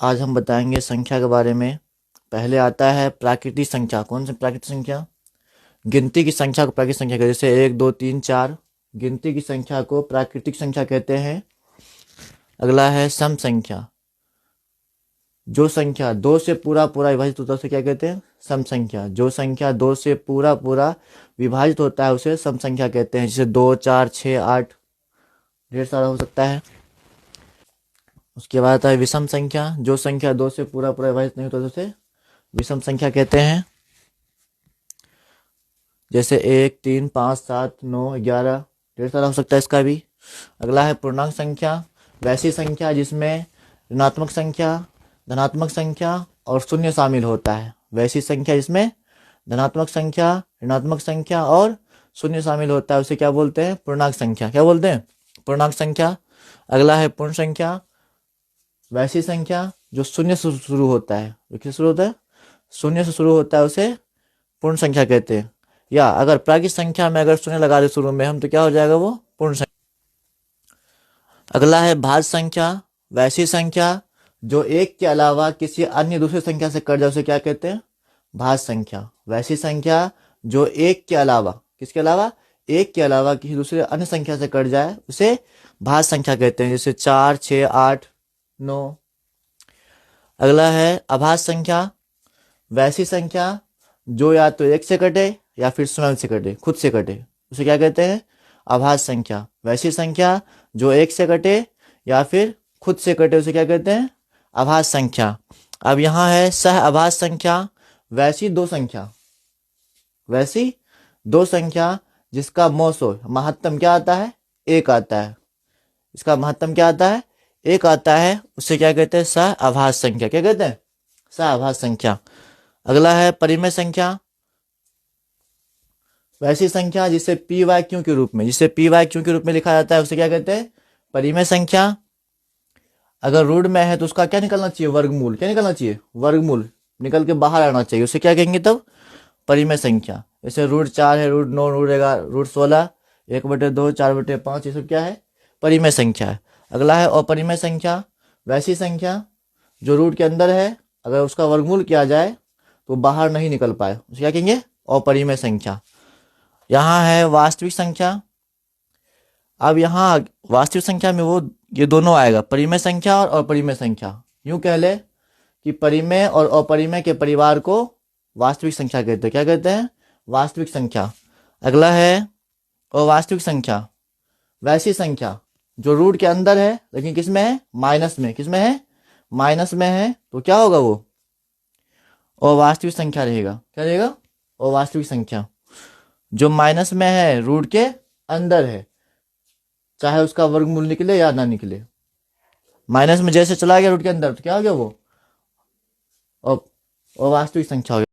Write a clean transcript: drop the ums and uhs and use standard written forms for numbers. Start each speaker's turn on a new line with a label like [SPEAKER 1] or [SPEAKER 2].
[SPEAKER 1] आज हम बताएंगे संख्या के बारे में। पहले आता है प्राकृतिक संख्या। कौन सी प्राकृतिक संख्या? गिनती की संख्या को प्राकृतिक संख्या कहते हैं। जैसे 1 2 3 4 गिनती की संख्या को प्राकृतिक संख्या कहते हैं। अगला है सम संख्या। जो संख्या 2 से पूरा पूरा विभाजित होता है उसे क्या कहते हैं? सम संख्या। जो संख्या 2 से पूरा पूरा विभाजित होता है उसे सम संख्या कहते हैं। जैसे 2 4 6 8 ढेर सारा हो सकता है। उसके बाद आता है विषम संख्या। जो संख्या 2 से पूरा पूरा विभाजित नहीं होता तो उसे विषम संख्या कहते हैं। जैसे 1 3 5 7 9 11 ढेर सारा हो सकता है इसका भी। अगला है पूर्णांक संख्या। वैसी संख्या जिसमें ऋणात्मक संख्या, धनात्मक संख्या और शून्य शामिल होता है। वैसी संख्या जिसमें धनात्मक संख्या, ऋणात्मक संख्या और शून्य शामिल होता है उसे क्या बोलते हैं? पूर्णांक संख्या। क्या बोलते हैं? पूर्णांक संख्या। अगला है पूर्ण संख्या। वैसी संख्या जो शून्य से शुरू होता है। किससे शुरू होता है? शून्य से शुरू होता है उसे पूर्ण संख्या कहते हैं। या अगर प्राकृतिक संख्या में अगर शून्य लगा दे शुरू में हम तो क्या हो जाएगा? वो पूर्ण संख्या। अगला है भाज्य संख्या। वैसी संख्या जो एक के अलावा किसी अन्य दूसरी संख्या से कट जाए उसे क्या कहते हैं? भाज्य संख्या। वैसी संख्या जो एक के अलावा, किसके अलावा? एक के अलावा किसी दूसरे अन्य संख्या से कट जाए उसे भाज्य संख्या कहते हैं। जैसे 4 6 8 9। अगला है अभाज्य संख्या। वैसी संख्या जो या तो एक से कटे या फिर स्वयं से कटे, खुद से कटे, उसे क्या कहते हैं? अभाज्य संख्या। वैसी संख्या जो एक से कटे या फिर खुद से कटे उसे क्या कहते हैं? अभाज्य संख्या। अब यहाँ है सह अभाज्य संख्या। वैसी दो संख्या जिसका मौसो महत्तम क्या आता है? 1 आता है। इसका महत्तम क्या आता है? 1 आता है। उसे क्या कहते हैं? सह अभाज्य संख्या। क्या कहते हैं? सह अभाज्य संख्या। अगला है परिमेय संख्या। वैसी संख्या जिसे पी वाई क्यू के रूप में लिखा जाता है उसे क्या कहते हैं? परिमेय संख्या। अगर रूट में है तो उसका क्या निकलना चाहिए? वर्गमूल। क्या निकलना चाहिए? वर्गमूल निकल के बाहर आना चाहिए। उसे क्या कहेंगे तब? परिमेय संख्या। जैसे रूट 4 है, रूट 9, रूट 11, रूट 16, 1/2, 4/5, ये सब क्या है? परिमेय संख्या है। अगला है अपरिमेय संख्या। वैसी संख्या जो रूट के अंदर है अगर उसका वर्गमूल किया जाए तो बाहर नहीं निकल पाए उसे क्या कहेंगे? अपरिमेय संख्या। यहाँ है वास्तविक संख्या। अब यहाँ वास्तविक संख्या में ये दोनों आएगा, परिमेय संख्या और अपरिमेय संख्या। यूं कह ले कि परिमेय और अपरिमेय के परिवार को वास्तविक संख्या कहते हैं। क्या कहते हैं? वास्तविक संख्या। अगला है अवास्तविक संख्या। वैसी संख्या जो रूट के अंदर है लेकिन किसमें है? माइनस में। किसमें है? माइनस में है तो क्या होगा? वो अवास्तविक संख्या रहेगा। क्या रहेगा? अवास्तविक संख्या। जो माइनस में है, रूट के अंदर है, चाहे उसका वर्गमूल निकले या ना निकले, माइनस में जैसे चला गया रूट के अंदर तो क्या हो गया? वो अवास्तविक संख्या हो गया।